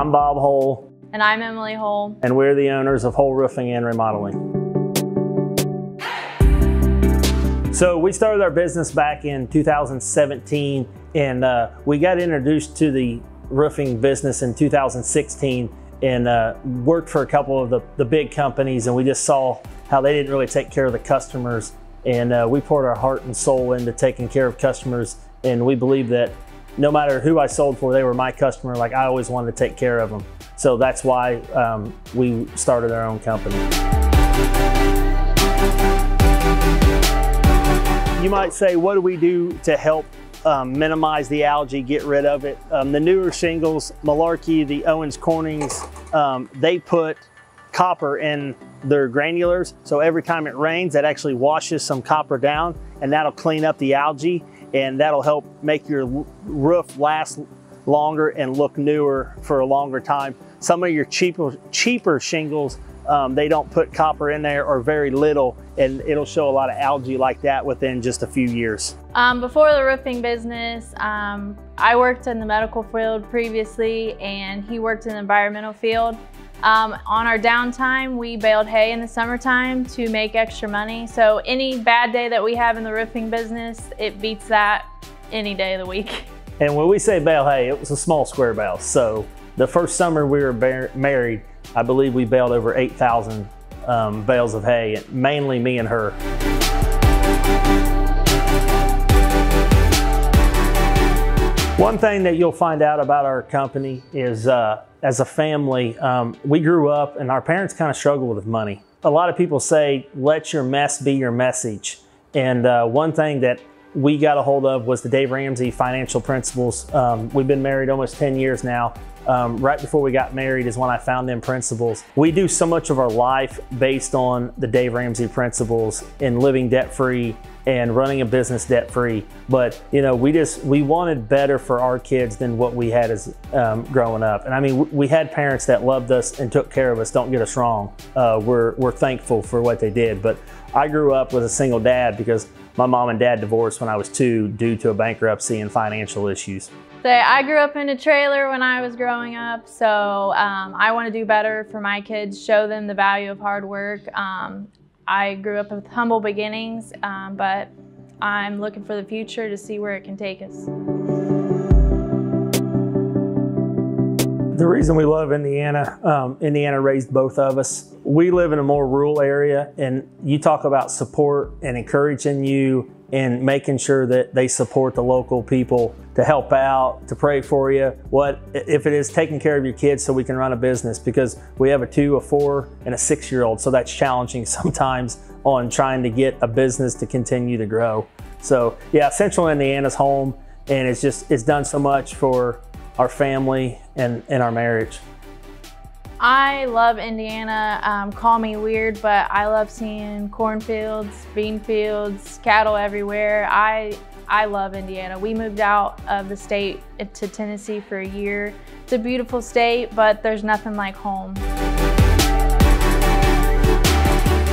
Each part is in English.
I'm Bob Hoel. And I'm Emily Hoel. And we're the owners of Hoel Roofing and Remodeling. So we started our business back in 2017, and we got introduced to the roofing business in 2016 and worked for a couple of the big companies, and we just saw how they didn't really take care of the customers. And we poured our heart and soul into taking care of customers, and we believe that no matter who I sold for, they were my customer. Like, I always wanted to take care of them. So that's why we started our own company. You might say, what do we do to help minimize the algae, get rid of it? The newer shingles, Malarkey, the Owens Cornings, they put copper in their granulars, so every time it rains, that actually washes some copper down, and that'll clean up the algae, and that'll help make your roof last longer and look newer for a longer time. Some of your cheaper shingles, they don't put copper in there, or very little, and it'll show a lot of algae like that within just a few years. Before the roofing business, I worked in the medical field previously, and he worked in the environmental field. On our downtime, we baled hay in the summertime to make extra money. So any bad day that we have in the roofing business, it beats that any day of the week. And when we say bale hay, it was a small square bale. So the first summer we were married, I believe we baled over 8,000 bales of hay, mainly me and her. One thing that you'll find out about our company is as a family, we grew up and our parents kind of struggled with money. A lot of people say, let your mess be your message. And one thing that we got a hold of was the Dave Ramsey financial principles. We've been married almost 10 years now. Right before we got married is when I found them principles. We do so much of our life based on the Dave Ramsey principles and living debt-free and running a business debt-free. But you know, we wanted better for our kids than what we had as growing up. And I mean, we had parents that loved us and took care of us. Don't get us wrong. We're thankful for what they did. But I grew up with a single dad because my mom and dad divorced when I was 2 due to a bankruptcy and financial issues. So I grew up in a trailer when I was growing up, so I want to do better for my kids, show them the value of hard work. I grew up with humble beginnings, but I'm looking for the future to see where it can take us. The reason we love Indiana, Indiana raised both of us. We live in a more rural area, and you talk about support and encouraging you and making sure that they support the local people to help out, to pray for you. What if it is taking care of your kids so we can run a business, because we have a 2, a 4, and a 6-year-old, so that's challenging sometimes on trying to get a business to continue to grow. So yeah, Central Indiana's home, and it's done so much for our family and our marriage. I love Indiana. Call me weird, but I love seeing cornfields, bean fields, cattle everywhere. I love Indiana. We moved out of the state to Tennessee for a year. It's a beautiful state, but there's nothing like home.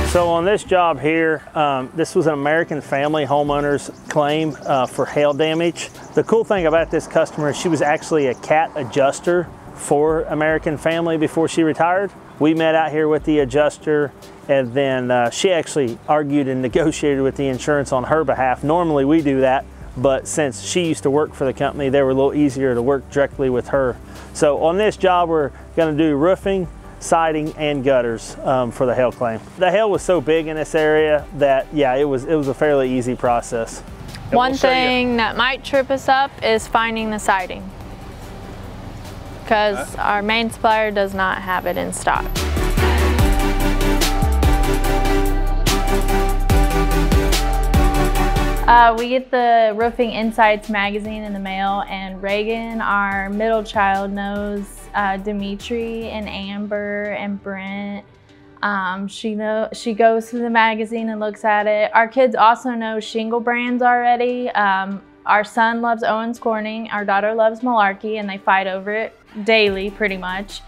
So on this job here, this was an American Family Homeowners claim for hail damage. The cool thing about this customer is she was actually a cat adjuster for American Family before she retired. We met out here with the adjuster, and then she actually argued and negotiated with the insurance on her behalf. Normally we do that, but since she used to work for the company, they were a little easier to work directly with her. So on this job, we're gonna do roofing, siding, and gutters for the hail claim. The hail was so big in this area that, yeah, it was a fairly easy process. One thing that might trip us up is finding the siding, because our main supplier does not have it in stock. We get the Roofing Insights magazine in the mail, and Reagan, our middle child, knows Dimitri and Amber and Brent. She goes through the magazine and looks at it. Our kids also know shingle brands already. Our son loves Owens Corning, our daughter loves Malarkey, and they fight over it daily pretty much.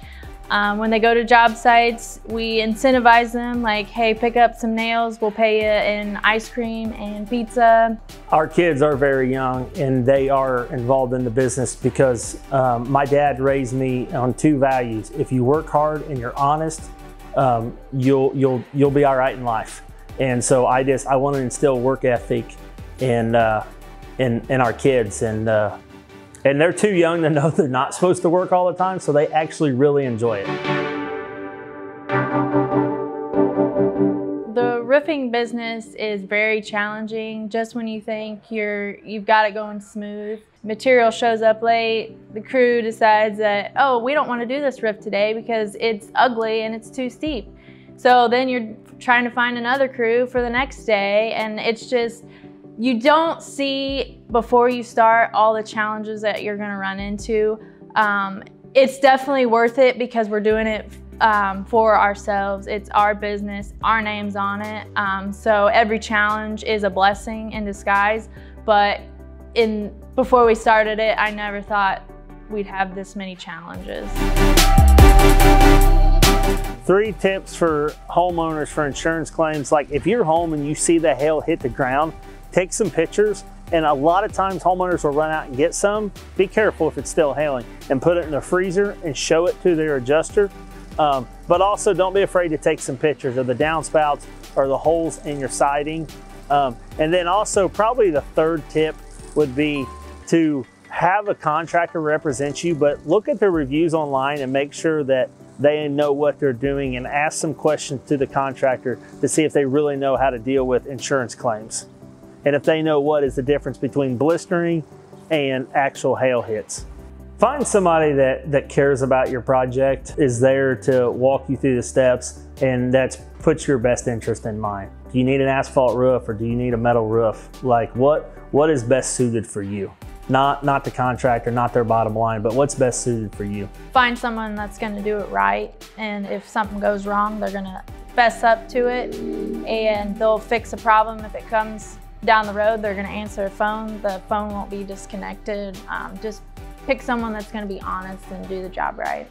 When they go to job sites, we incentivize them like, hey, pick up some nails, we'll pay you in ice cream and pizza. Our kids are very young and they are involved in the business because my dad raised me on 2 values. If you work hard and you're honest, you'll be all right in life. And so I want to instill work ethic in our kids, and they're too young to know they're not supposed to work all the time, so they actually really enjoy it. The roofing business is very challenging. Just when you think you've got it going smooth, material shows up late, the crew decides that, oh, we don't want to do this roof today because it's ugly and it's too steep. So then you're trying to find another crew for the next day, and it's just, you don't see before you start all the challenges that you're gonna run into. It's definitely worth it because we're doing it for ourselves. It's our business, our name's on it. So every challenge is a blessing in disguise. But before we started it, I never thought we'd have this many challenges. 3 tips for homeowners for insurance claims. Like if you're home and you see the hail hit the ground, take some pictures, and a lot of times homeowners will run out and get some. Be careful if it's still hailing, and put it in the freezer and show it to their adjuster. But also don't be afraid to take some pictures of the downspouts or the holes in your siding. And then also probably the 3rd tip would be to have a contractor represent you, but look at their reviews online and make sure that they know what they're doing, and ask some questions to the contractor to see if they really know how to deal with insurance claims. And if they know what is the difference between blistering and actual hail hits. Find somebody that cares about your project, is there to walk you through the steps, and that's puts your best interest in mind. Do you need an asphalt roof or do you need a metal roof? Like what is best suited for you? Not the contractor, not their bottom line, but what's best suited for you. Find someone that's gonna do it right, and if something goes wrong, they're gonna fess up to it, and they'll fix a problem. If it comes down the road, they're gonna answer the phone won't be disconnected. Just pick someone that's gonna be honest and do the job right.